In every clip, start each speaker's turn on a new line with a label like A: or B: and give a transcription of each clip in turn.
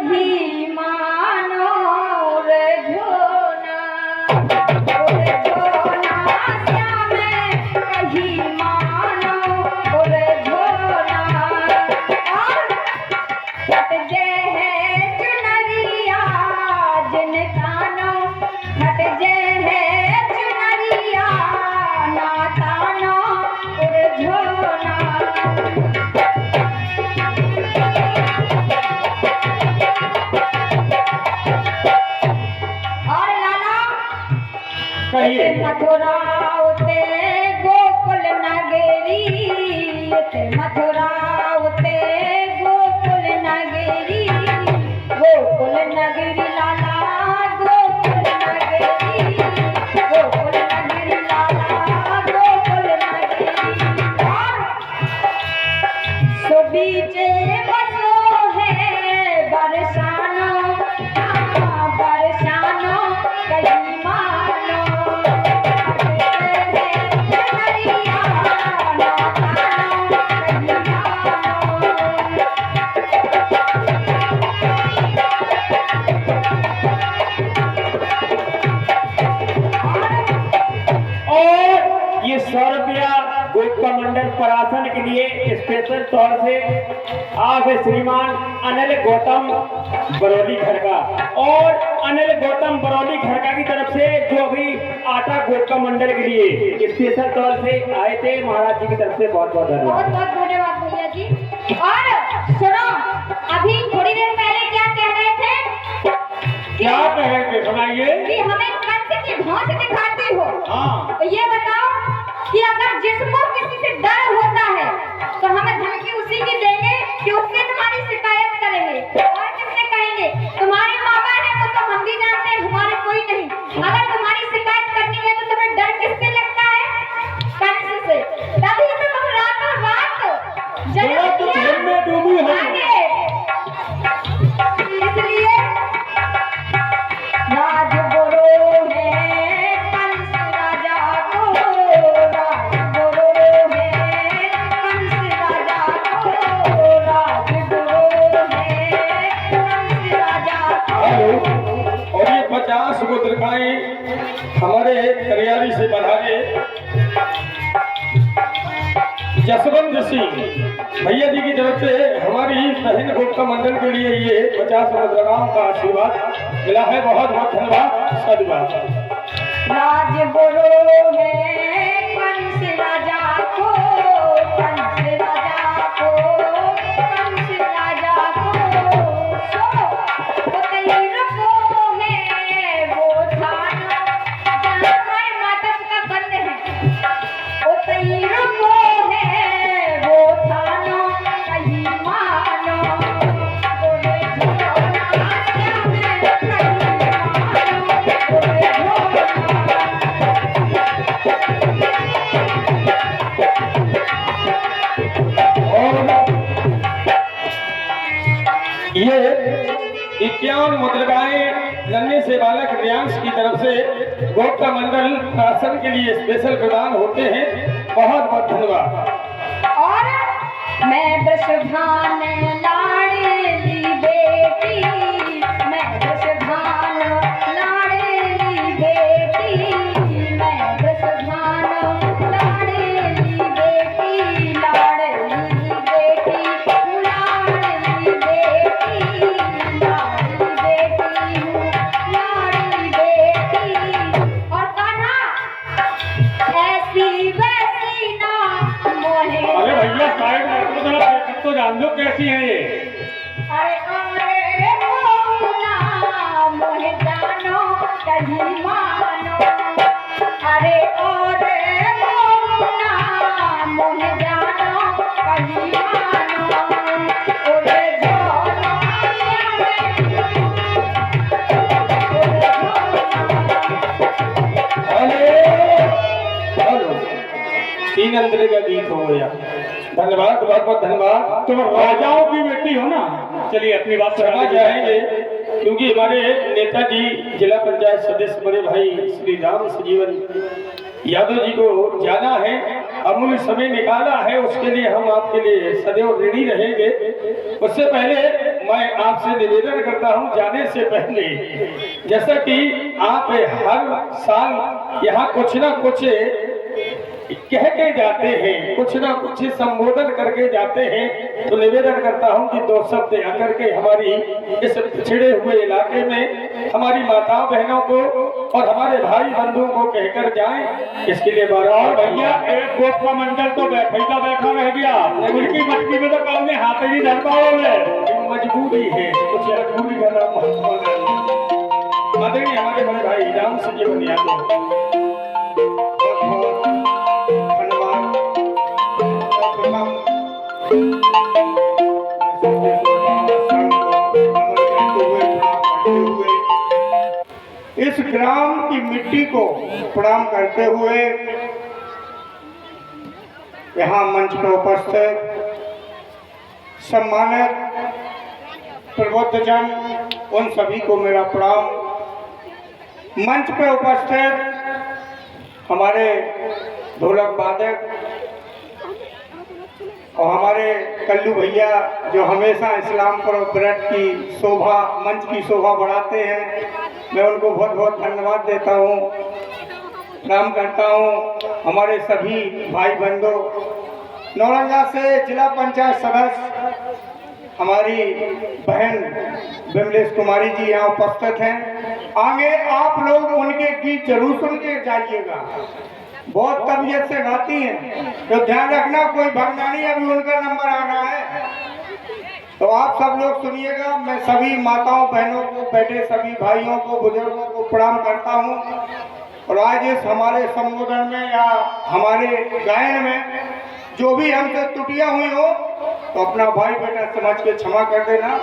A: कहीं मानो रे झोना, रे झोना श्याम कहीं मानो रे झोना। और हट जे है चुनरिया जिन तानो, हट जे है चुनरिया ना तानो रे झोना। मथुरा उते गोकुल नगरी, मथुरा उते गोकुल नगरी, गोकुल नगरी लाला गोकुल नगरी, गोकुल नगरी लाला गोकुल नगरी। सो बीचे बसो है बरसानो, बरसानो कहीं मानो।
B: गोपका मंडल प्रशासन के लिए स्पेशल तौर से आप श्रीमान अनिल गौतम बरौली घर का, और अनिल गौतम बरौली घर का की तरफ से जो भी आटा गोपका मंडल के लिए स्पेशल तौर से आए थे, महाराज जी की तरफ से बहुत बहुत धन्यवाद।
A: बहुत बहुत धन्यवाद भैया जी। और सुनो, अभी थोड़ी देर पहले क्या कह रहे थे?
B: क्या कह रहे थे, सुनाइए।
A: कि हमें कंस की भौंस दिखाती हो।
B: हाँ।
A: तो ये बताओ कि अगर जिसको किसी से डर होता है तो हमें धमकी उसी की देंगे कि उससे तुम्हारी शिकायत करेंगे, और किससे कहेंगे? तुम्हारे मामा है वो तो हम भी जानते हैं, हमारे कोई नहीं। अगर तुम्हारी शिकायत करनी है तो तुम्हें डर किससे लगता है? कंस से। तभी तो तुम रातों रात जन्म में डूबी हो। इसलिए राजगुरु है कंस राजा को, राजगुरु है कंस राजा को, राजगुरु है कंस राजा को।
C: और ये 50 गोत्रकाएं हमारे करियारी से बढ़ाए जसवंत सिंह भैया जी की तरफ से हमारी बहन गोपका मंडल के लिए ये 50 गोत्रकाओं का आशीर्वाद मिला है। बहुत बहुत धन्यवाद, साधुवाद।
A: राजगुरु है कंस राजा को, कंस राजा को, कंस राजा को। सो उतैर को है वो थाना जहाँ हमारे माता का गंध है। उतैर को है वो थाना कहीं मानो, बोले झोना श्याम कहीं मानो, बोले झोना।
C: ये 51 मुद्रिकाएं लन्ने से बालक रियांश की तरफ से गोपका मंडल शासन के लिए स्पेशल प्रदान होते हैं। बहुत बहुत धन्यवाद।
A: और मैं वृषभान लाड़ली बेटी, मैं वृषभान लाड़ली बेटी, मैं वृषभान लाड़ली बेटी, लाड़ली बेटी, लाड़ली बेटी, लाड़ली बेटी हूँ, लाड़ली बेटी। और कान्हा ऐसी वैसी ना मोहे।
B: अरे भैया साइड में तो जरा तो जान दो कैसी है ये।
A: अरे अरे मोहना मोहे जानो कहीं मानो, अरे अरे मोहना मोहे जानो कहीं मानो, ओरे झोना
C: हेलो, 3 अंतरे का गीत हो गया। धन्यवाद, बहुत बहुत धन्यवाद।
B: तुम राजाओं की बेटी हो ना। चलिए अपनी बात
C: क्षमा चाहेंगे क्योंकि हमारे नेताजी जिला पंचायत सदस्य बड़े भाई श्री राम संजीवन यादव जी को जाना है, अमूल्य समय निकाला है, उसके लिए हम आपके लिए सदैव ऋणी रहेंगे। उससे पहले मैं आपसे निवेदन करता हूं जाने से पहले, जैसा कि आप हर साल यहाँ कुछ ना कुछ कह के जाते हैं, कुछ ना कुछ संबोधन करके जाते हैं, तो निवेदन करता हूं कि दो शब्द आकर के हमारी इस पिछड़े हुए इलाके में हमारी माताओं बहनों को और हमारे भाई बंधुओं को कहकर जाएं। इसके लिए
B: और भैया एक गोप का मंडल तो बैठा रह गया, उनकी मटकी में तो कल ने हाथ ही धर पाओगे।
C: मजबूरी है, कुछ मजबूरी का नाम आदरणीय हमारे बड़े भाई राम सिंह जी बुनियादी
D: इस ग्राम की मिट्टी को प्रणाम करते हुए यहाँ मंच पर उपस्थित सम्मानित प्रबुद्धजन, उन सभी को मेरा प्रणाम। मंच पर उपस्थित हमारे ढोलक वादक और हमारे कल्लू भैया जो हमेशा इस्लामपुर ब्रत की शोभा, मंच की शोभा बढ़ाते हैं, मैं उनको बहुत बहुत धन्यवाद देता हूँ, प्रणाम करता हूँ। हमारे सभी भाई बंधु, नौरंगा से जिला पंचायत सदस्य हमारी बहन विमलेश कुमारी जी यहाँ उपस्थित हैं। आगे आप लोग उनके गीत जरूर सुन के जाइएगा, बहुत तबीयत से गाती हैं, तो ध्यान रखना कोई भगना नहीं, अभी उनका नंबर आना है, तो आप सब लोग सुनिएगा। मैं सभी माताओं बहनों को, बेटे सभी भाइयों को, बुजुर्गों को प्रणाम करता हूँ। और आज इस हमारे संबोधन में या हमारे गायन में जो भी हमसे त्रुटियां हुई हो तो अपना भाई बेटा समझ के क्षमा कर देना।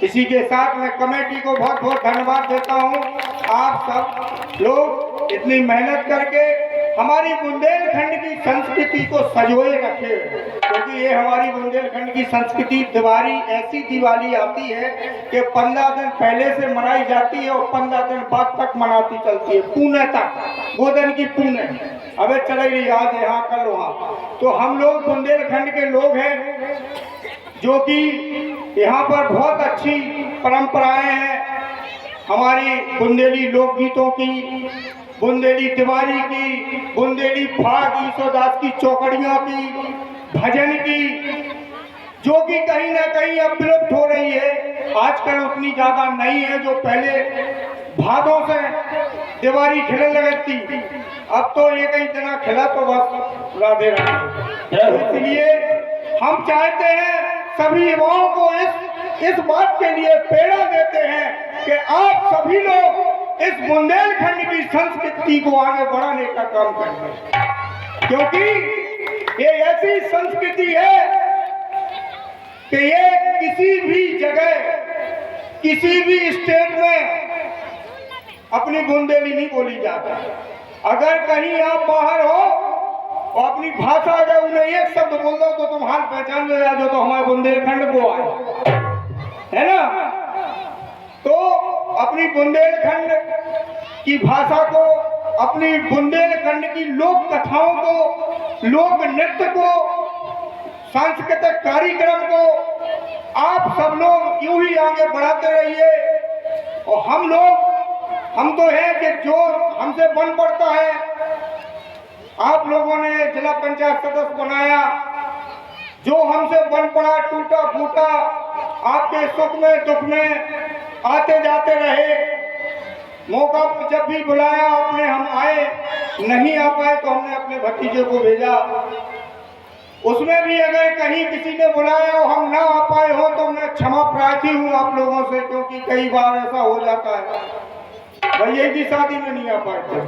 D: इसी के साथ मैं कमेटी को बहुत बहुत धन्यवाद देता हूँ। आप सब लोग इतनी मेहनत करके हमारी बुंदेलखंड की संस्कृति को संजोए रखे, क्योंकि ये हमारी बुंदेलखंड की संस्कृति दिवाली, ऐसी दिवाली आती है कि 15 दिन पहले से मनाई जाती है और 15 दिन बाद तक मनाती चलती है, पुणे तक, गोदन की पुणे। अबे चले रही आज यहाँ कल वहाँ। तो हम लोग बुंदेलखंड के लोग हैं जो कि यहाँ पर बहुत अच्छी परंपराएं हैं हमारी बुंदेली लोकगीतों की, बुंदेली तिवारी की, बुंदेली फाग ईसोदास की चौकड़ियों की, भजन की, जो कि कहीं ना कहीं अब विलुप्त हो रही है। आजकल उतनी ज्यादा नहीं है जो पहले भादों से दिवाली खिलने लगती, अब तो ये कहीं इतना खिला तो बस राधे राधे। इसलिए हम चाहते हैं सभी युवाओं को इस बात के लिए प्रेरणा देते हैं कि आप सभी लोग इस बुंदेलखंड की संस्कृति को आगे बढ़ाने का काम करें, क्योंकि ये ऐसी संस्कृति है कि ये किसी भी जगह, किसी भी स्टेट में अपनी बुंदेली नहीं बोली जाती। अगर कहीं आप बाहर हो और अपनी भाषा अगर उन्हें एक शब्द बोल दो तो तुम हाल पहचान ले जाओ तो हमारे बुंदेलखंड को आए, है ना। तो अपनी बुंदेलखंड की भाषा को, अपनी बुंदेलखंड की लोक कथाओं को, लोक नृत्य को, सांस्कृतिक कार्यक्रम को आप सब लोग यूं ही आगे बढ़ाते रहिए। और हम तो हैं कि जो हमसे बन पड़ता है, आप लोगों ने जिला पंचायत सदस्य बनाया, जो हमसे बन पड़ा, टूटा फूटा, आपके सुख में दुख में आते जाते रहे, मौका जब भी बुलाया आपने, हम आए, नहीं आ पाए तो हमने अपने भतीजे को भेजा, उसमें भी अगर कहीं किसी ने बुलाया और हम ना आ पाए हो तो मैं क्षमा प्रार्थी हूँ आप लोगों से, क्योंकि कई बार ऐसा हो जाता है। भैया की शादी में नहीं आ पाए थे,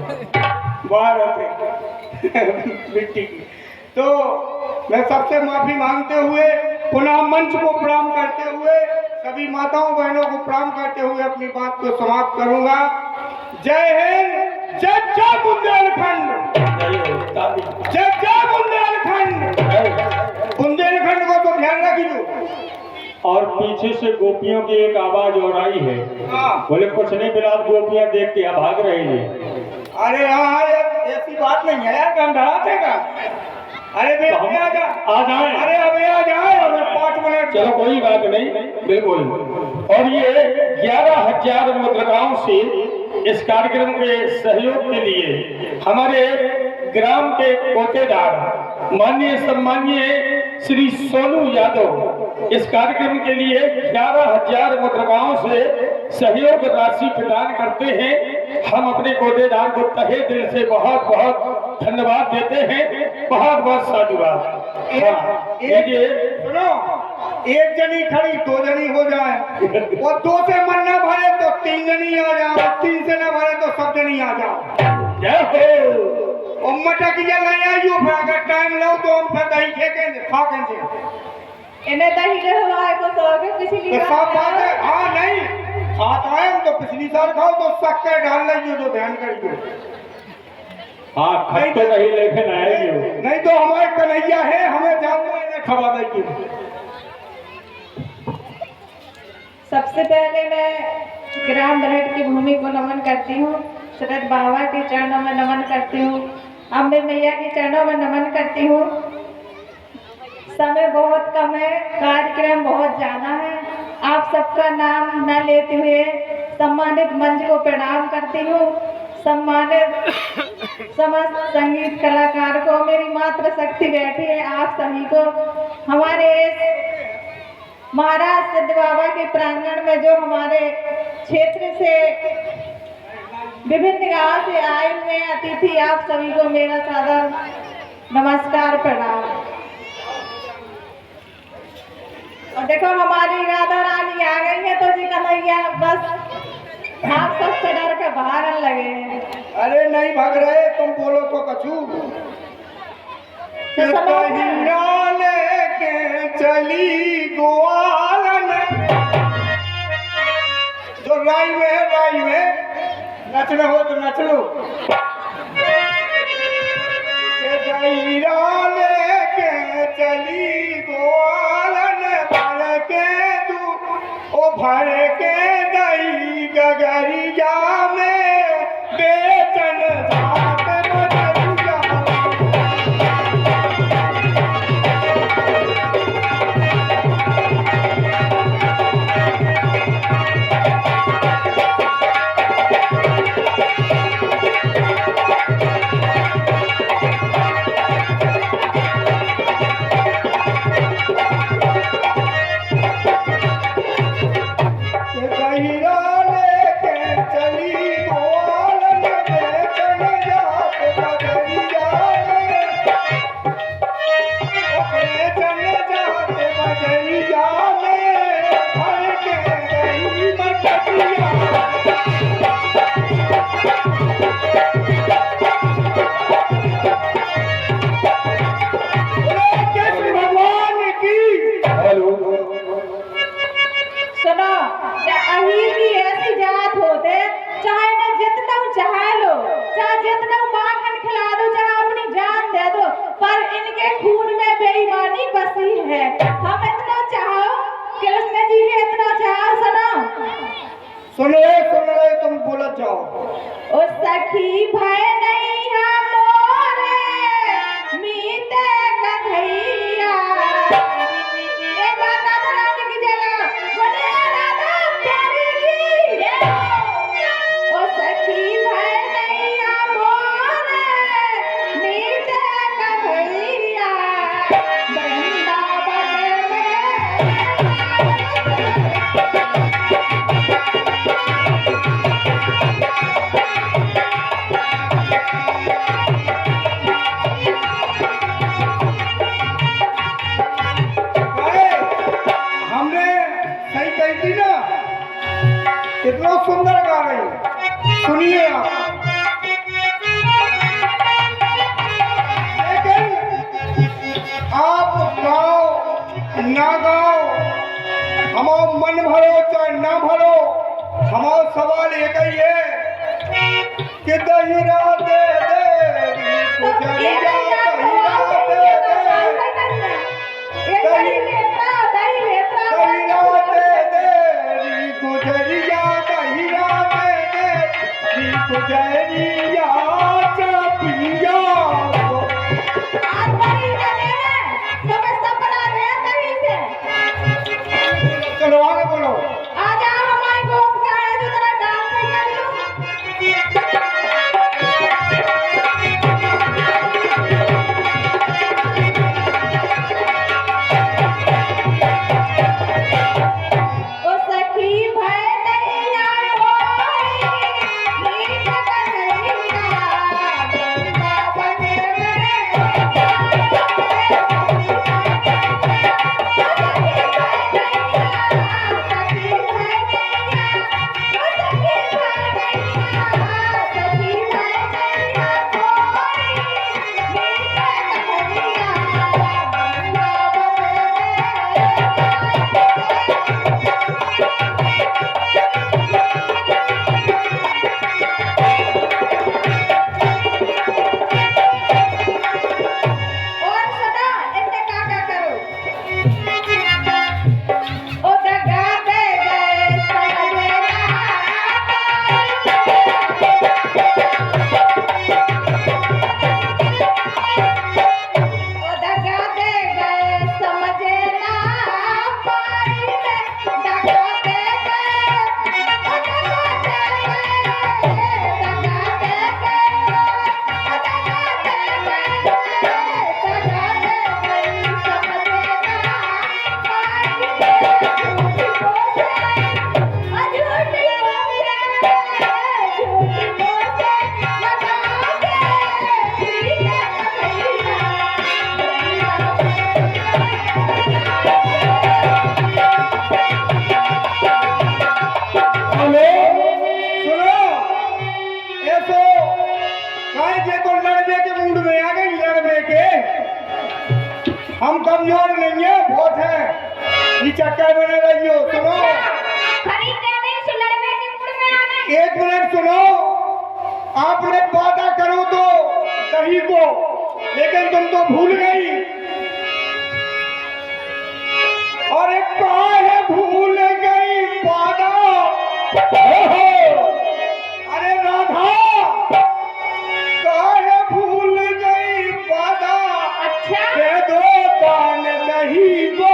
D: बाहर आते मिट्टी की। तो मैं सबसे माफी मांगते हुए, पुनः मंच को प्रणाम करते हुए, सभी माताओं बहनों को प्रणाम करते हुए अपनी बात को समाप्त करूंगा। जय हिंद, जय जय बुंदेलखंड, जय जय बुंदेलखंड। बुंदेलखंड को तो ध्यान रखिए।
B: और पीछे से गोपियों की एक आवाज और आई है, बोले कुछ नहीं बिलात, गोपियां देख के भाग रही है।
D: अरे हाँ, ऐसी बात नहीं है यार, गंधराते का। अरे बे
B: तो
D: आ जा,
B: आ जाए,
D: अरे अबे आ जाए, 5 मिनट।
C: चलो कोई बात नहीं, बिल्कुल। और ये 11,000 मुद्रिकाओं से इस कार्यक्रम के सहयोग के लिए हमारे ग्राम के कोटेदार माननीय सम्मानीय श्री सोनू यादव इस कार्यक्रम के लिए 11,000 मुद्रिकाओं से सहयोग राशि प्रदान करते हैं। हम अपने कोटेदार को तहे दिल से बहुत बहुत धन्यवाद देते हैं। बहुत बहुत साधुवाद।
D: सुनो, एक जनी खड़ी 2 जनी हो जाए, और 2 से मन न भरे तो 3 जनी आ जाओ, और 3 से न भरे तो सब जनी आ जाओ।
C: जय हो।
D: और मटक आइयो, फिर अगर टाइम लो तो हम फिर दही खेकेंगे, खाकेंगे।
A: इन्हें दही रहो आए को तो आगे पिछली
D: तो सब बात है। हाँ नहीं खाता है तो पिछली साल खाओ तो शक्कर डाल लीजिए, जो ध्यान करिए।
B: हाँ, खट्टे नहीं लेकिन आएगी।
D: नहीं तो हमारे कन्हैया है, हमें जाऊंगा इन्हें खवा देगी।
A: सबसे पहले मैं ग्राम बरहट की भूमि को नमन करती हूँ, शरद बाबा के चरणों में नमन करती हूँ, अम्बे मैया के चरणों में नमन करती हूँ। समय बहुत कम है, कार्यक्रम बहुत ज्यादा है। आप सबका नाम न लेते हुए सम्मानित मंच को प्रणाम करती हूँ। सम्मानित समस्त संगीत कलाकार को, मेरी मातृ शक्ति बैठी है आप सभी को। हमारे इस महाराज सिद्ध बाबा के प्रांगण में जो हमारे क्षेत्र से विभिन्न गांव से आए हुए अतिथि, आप सभी को मेरा सादर नमस्कार प्रणाम। और देखो हमारी राधा रानी आ गई है, तो जी कन्हैया बस आप सबसे डर के भागने लगे हैं।
D: अरे नहीं भाग रहे, तुम बोलो तो कछू।
A: तो सब लोग
D: हीरा लेके चली ग्वालन, जो राई में नचना हो तो नच लो। हीरा लेके चली ग्वालन, भर के तू ओ भर के दई गगरिया में बेचन जात बजरिया। सुन रहे तुम बोलत जाओ।
A: ओ सखी भय नहीं मोरे मीते कन्हैया। एक बार राधा रानी की जगह बोले राधा प्यारी की। ओ सखी भय नहीं मोरे मीते कन्हैया। वृंदावन
D: कितना सुंदर गा रही, सुनिए आप। लेकिन आप गाओ ना गाओ, हमारा मन भरो चाहे ना भरो, हमारा सवाल एक ही है कि दहीरा दे दे गुजरिया, दहीरा दे दे, दहीरा दे दे गुजरिया, दहीरा दे दे गुजरिया चपिया। चलो आगे बोलो।
A: आज
D: हम कमजोर नहीं है, बहुत है। ये चक्कर में न रहियो। सुनो,
A: खरी कह रही सो लड़वे के मूड में आ गए।
D: एक मिनट सुनो। आपने वादा करो तो दही को, लेकिन तुम तो भूल गई। और एक कहा है भूल गई वादा। अरे राधा, कहा है भूल गई वादा।
A: अच्छा
D: दे दो दान दही को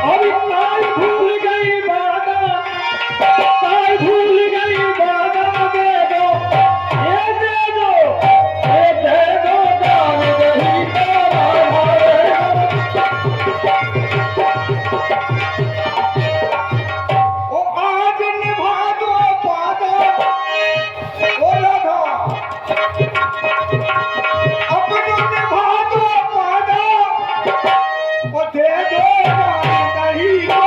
B: अरे ताई भूल गई वादा, ताई भूल गई वादा, दे दो, ये दे दो, ये दे दो दान दही का
D: ओ आज निभा दो वादा। ओ राधा, अपना निभा दो वादा। ओ दे दो दान दही को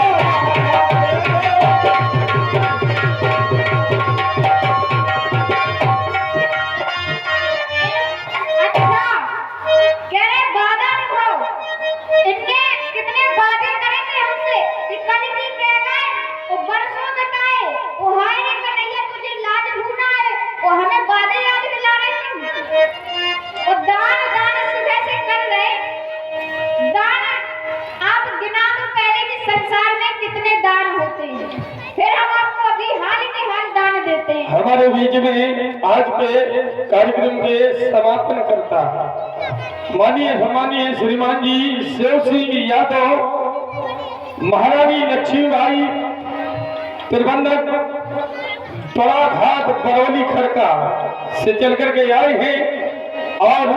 A: अच्छा कह रहे वादा निभाओ। इनने कितने वादे करे थे हमसे कि कल की कह गए वो बरसों बताए वो हाय रे कन्हैया तुझे लाज ढूंढना है। वो हमें वादे याद दिला रहे थे। वो दान दान सुबह से कर रहे दान। आप गिना दो पहले कि संसार में कितने दान होते हैं, फिर हम आपको अभी हाल के हाल दान देते हैं।
C: हमारे बीच में आज के कार्यक्रम के समापन करता माननीय सम्मानीय श्रीमान जी शिव सिंह यादव, महारानी लक्ष्मीबाई, प्रबंधक बड़ा घाट बरौली खरका से चल करके आए हैं। और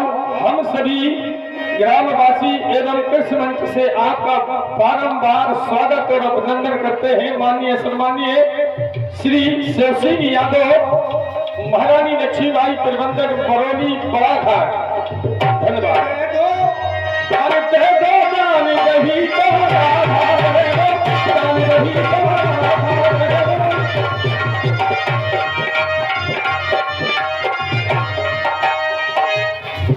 C: हम सभी ग्रामवासी एवं कृषि मंच से आपका बारंबार स्वागत और अभिनंदन करते हैं। माननीय सम्मानीय श्री शिव सिंह यादव, महारानी लक्ष्मीबाई, प्रबंधक बरौली बड़ा घाट, धन्यवाद।
D: दे दो
C: अरे दे दो दान दही को राधा, दे दो दान दही को राधा।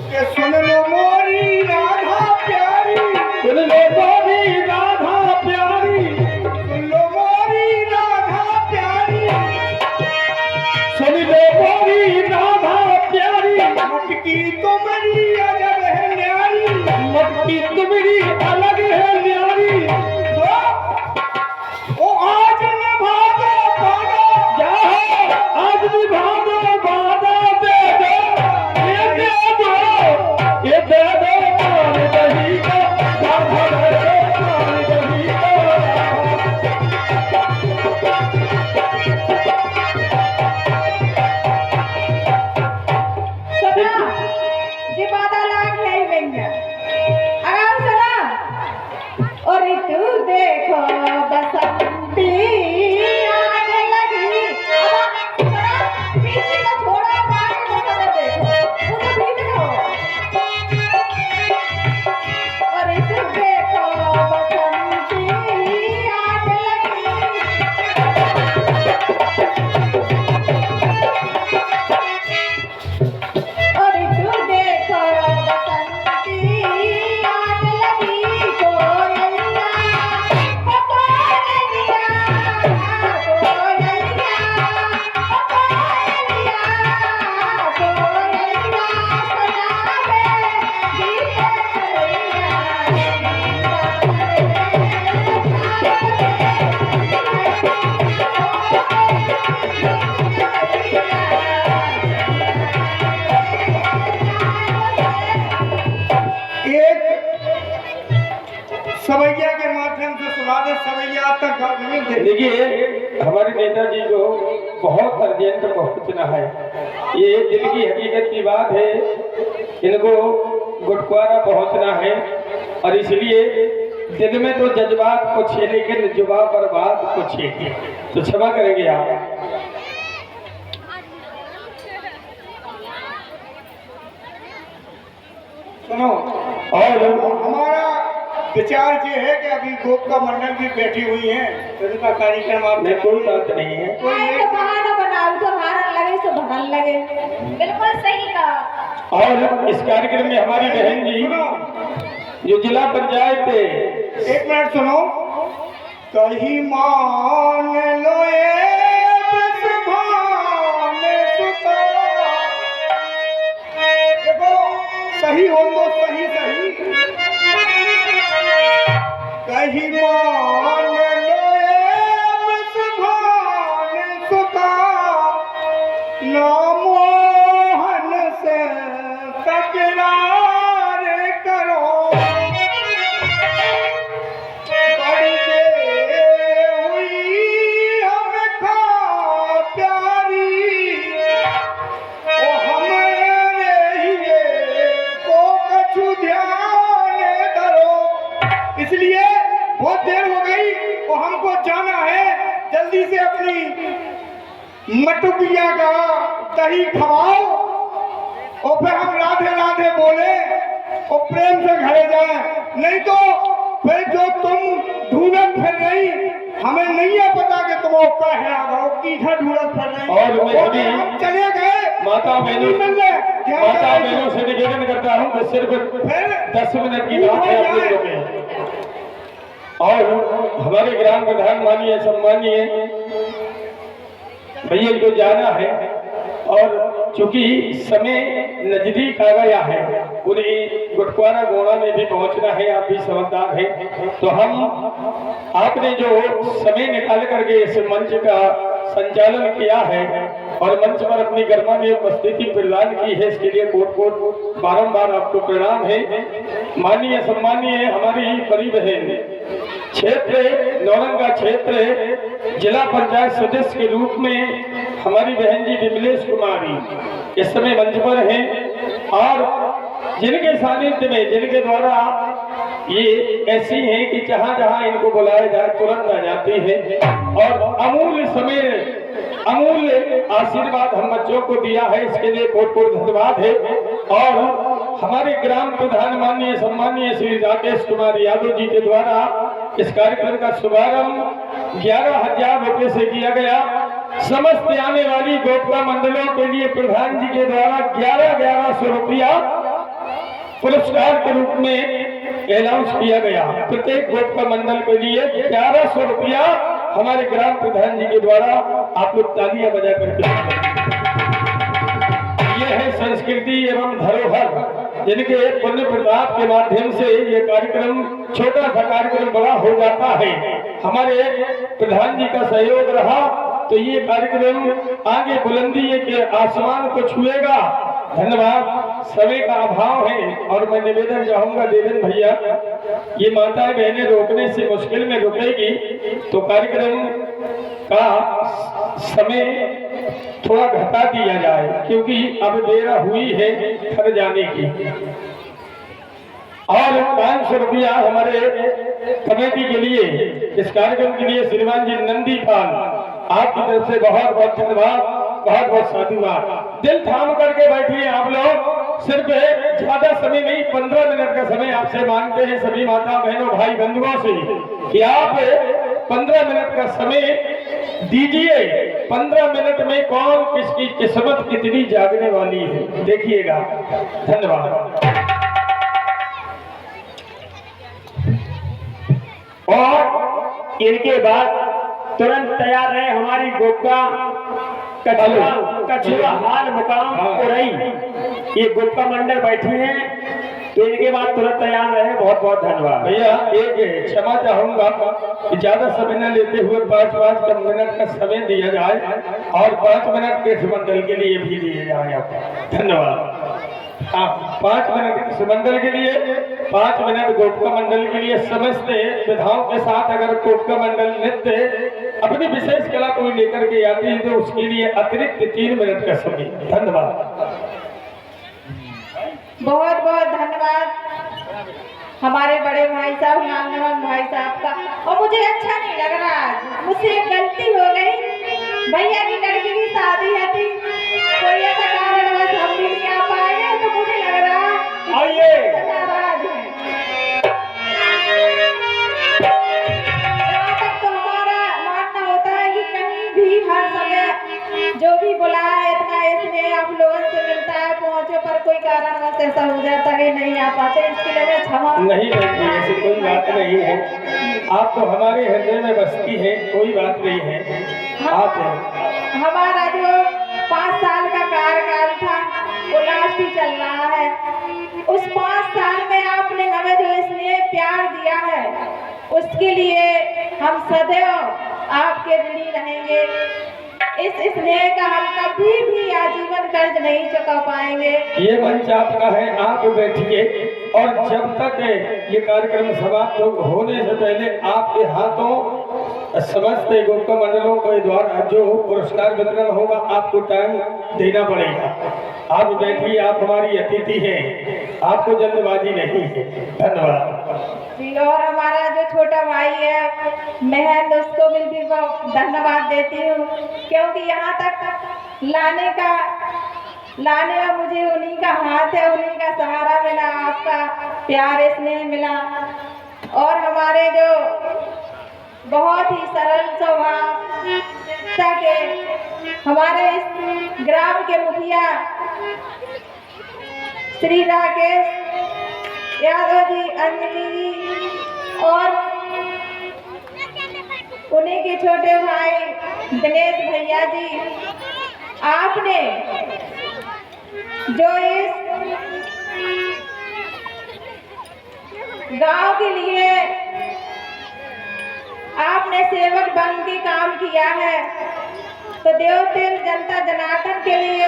D: के सुन लो मोरी राधा प्यारी।
C: सुन लो मोरी राधा प्यारी,
D: सुन लो मोरी राधा प्यारी।
C: सुन लो मोरी राधा प्यारी,
D: मुटकी तो मेरी अजब है न्यारी।
C: मटकी तुम्हारी अलग है न्यारी।
D: ओ आज निभा दो वादा।
C: क्या है आज निभा दो वादा, दे दो, ये दे दो, ये दे दो दान दही को राधा, दे दो दान दही को राधा।
A: सुना जी वादा लाग है ही बेंगा। अगर सुना और तू देखो बसंती आने लगी। अब सुना पीछे का छोड़ा आगे बसंत देखो उधर भी देखो। और तू देखो बसंती आने और तू देखो बसंती आने लगी। कोयलिया ओ कोयलिया, कोयलिया ओ कोयलिया, कोयलिया सुनावे गीत
D: एक सवैया के माध्यम से सुना दे। सवैया तक नहीं दे।
C: देखिए हमारे नेताजी को बहुत अर्जेंट पहुंचना है। ये दिल की हकीकत की बात है, इनको गुटकुआरा पहुंचना है और इसलिए दिल में तो जज्बात कुछ है लेकिन जुबान पर बात कुछ है, तो क्षमा करेंगे आप।
D: सुनो,
C: और
D: हमारा विचार ये है कि अभी गोप का मंडल भी बैठी हुई है, तो उनका कार्यक्रम आप
C: कोई बात नहीं है।
A: का बहाना बना तो हारन लगे सो भगन लगे। बिल्कुल सही कहा।
C: और इस कार्यक्रम में हमारी बहन जी जो जिला पंचायत
D: एक मिनट सुनो। कहीं मान लो ये बस भान सुता। देखो सही हो तो सही सही। कहीं मान लो ये बस भान सुता। ना मोहन से तकरार करो। बड़ी देर हुई हमें खा प्यारी। ओ हमारे ही को कछु ध्यान करो। इसलिए बहुत देर हो गई और हमको जाना है। जल्दी से अपनी मटुकिया का दही खवाओ और फिर हम राधे राधे बोले और प्रेम से घरे जाए। नहीं तो फिर जो तुम ढूंढत फिर रही हमें नहीं है पता कि तुम ओका है किधर ढूंढत फिर रही।
C: और मैं भी
D: हम चले गए
C: माता बहनों से निवेदन करता हूँ कि सिर्फ
D: फिर
C: 10 मिनट की बात है आप लोगों में। और हमारे ग्राम प्रधान माननीय सम्मानीय भैया को जाना है और चूंकि समय नजदीक आ गया है उन्हें गुटकुआरा गोड़ा में भी पहुंचना है। आप भी समझदार हैं तो हम आपने जो समय निकाल करके इस मंच का संचालन किया है और मंच पर अपनी गर्मा में उपस्थिति प्रदान की है इसके लिए कोट कोट बारंबार आपको प्रणाम है। माननीय सम्मानीय हमारी बड़ी बहन क्षेत्र नौरंगा क्षेत्र जिला पंचायत सदस्य के रूप में हमारी बहन जी विमलेश कुमारी इस समय मंच पर हैं और जिनके सानिध्य में जिनके द्वारा ये ऐसी हैं कि जहां जहां इनको बुलाया जाए तुरंत आ जाती है और अमूल्य समय अमूल्य आशीर्वाद हम बच्चों को दिया है इसके लिए बहुत बहुत धन्यवाद है। और हमारे ग्राम प्रधान माननीय सम्मानीय श्री राकेश कुमार यादव जी के द्वारा इस कार्यक्रम का शुभारंभ 11,000 रुपए से किया गया। समस्त आने वाली गोपका मंडलों के लिए प्रधान जी के द्वारा 11,100 रुपया पुरस्कार के रूप में अनाउंस किया गया। प्रत्येक गोपका मंडल के लिए 1,100 रुपया हमारे ग्राम प्रधान जी के द्वारा आप लोग तालियां बजा करके ये है संस्कृति एवं धरोहर जिनके पुण्य प्रताप के माध्यम से ये कार्यक्रम छोटा सा कार्यक्रम बड़ा हो जाता है। हमारे प्रधान जी का सहयोग रहा तो ये कार्यक्रम आगे बुलंदी के आसमान को छुएगा। धन्यवाद। समय का अभाव है और मैं निवेदन चाहूंगा देवेन भैया ये माताएं बहनें रोकने से मुश्किल में रुकेगी तो कार्यक्रम का समय थोड़ा घटा दिया जाए क्योंकि अब देर हुई है घर जाने की। और 500 रुपया हमारे कमेटी के लिए इस कार्यक्रम के लिए श्रीमान जी नंदी पाल आपकी तरफ से बहुत बहुत धन्यवाद बहुत बहुत साधुवाद। दिल थाम करके बैठिए आप लोग। सिर्फ ज्यादा समय नहीं 15 मिनट का समय आपसे मांगते हैं सभी माता बहनों भाई बंधुओं से कि आप 15 मिनट का समय दीजिए। 15 मिनट में कौन किसकी किस्मत कितनी जागने वाली है देखिएगा। धन्यवाद।
B: और इनके बाद तुरंत तैयार रहे हमारी गोपका कछुआ हाल मुकाम उरई ये गोपका मंडल बैठी हैं तो इनके बाद तुरंत तैयार रहे। बहुत बहुत धन्यवाद।
C: भैया एक क्षमा चाहूंगा कि ज्यादा समय न लेते हुए 5-5 मिनट का समय दिया जाए और 5 मिनट कृषि मंडल के लिए भी दिए जाए। धन्यवाद। हाँ 5 मिनट कृषि मंडल के लिए 5 मिनट गोपका मंडल के लिए समस्त विधाओं के साथ अगर गोपका मंडल नृत्य अपनी विशेष कला कोई लेकर के आती है तो उसके लिए अतिरिक्त 3 मिनट का समय। धन्यवाद।
A: बहुत बहुत धन्यवाद हमारे बड़े भाई साहब लालनवन भाई साहब का। और मुझे अच्छा नहीं लग रहा आज मुझसे एक गलती हो गई। भैया की लड़की की शादी है थी कोई ऐसा कारण बस हम भी नहीं आ पाए तो मुझे लग रहा
B: आइए
A: तो हमारा मानना होता है कि कहीं भी हर समय जो ऐसा हो जाता है नहीं आ पाते, इसके लिए मैं क्षमा।
C: नहीं बहन जी, ऐसी कोई बात नहीं है। आप तो हमारे हृदय में बसती है, कोई बात नहीं है। आप
A: हमारा जो 5 साल का कार्यकाल था वो लास्ट ही चल रहा है। उस 5 साल में आपने हमें जो स्नेह प्यार दिया है उसके लिए हम सदैव आपके ऋणी रहेंगे। इस स्नेह का हम कभी भी आजीवन कर्ज नहीं चुका पाएंगे।
C: ये मंच आपका है, आप बैठिए। और जब तक ये कार्यक्रम समाप्त होने से पहले आपके हाथों समस्त गोप्ता मंडलों के द्वारा जो पुरस्कार वितरण होगा आपको टाइम देना पड़ेगा। आप बैठिए, आप हमारी अतिथि हैं, आपको जल्दबाजी नहीं है। धन्यवाद
A: जी। और हमारा जो छोटा भाई है महंत, उसको भी धन्यवाद देती हूँ, क्योंकि यहाँ तक लाने में मुझे उन्हीं का हाथ है, उन्हीं का सहारा मिला, आपका प्यार स्नेह मिला। और हमारे जो बहुत ही सरल स्वभाव के हमारे इस ग्राम के मुखिया श्री राकेश यादव जी, अंजलि जी और उन्हीं के छोटे भाई दिनेश भैया जी, आपने जो इस गांव के लिए आपने सेवक बन के काम किया है, तो देवतेल जनता जनार्दन के लिए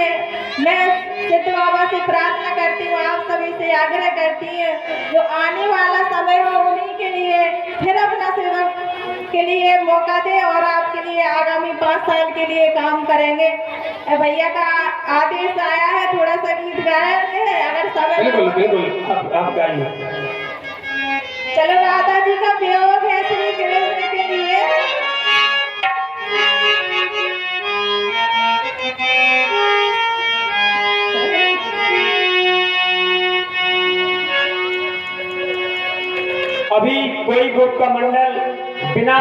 A: मैं सिद्ध बाबा से प्रार्थना करती हूँ, आप सभी से आग्रह करती है, जो आने वाला समय हो उन्हीं के लिए फिर अपना सेवक के लिए मौका दे और आपके लिए आगामी 5 साल के लिए काम करेंगे। भैया का आदेश आया है, थोड़ा सा गीत गाएंगे अगर समय।
C: बिल्कुल बिल्कुल, आप गाइए।
A: चलो, राधा जी का वियोग है श्री कृष्ण के लिए।
B: अभी कोई गोप्ता मंडल बिना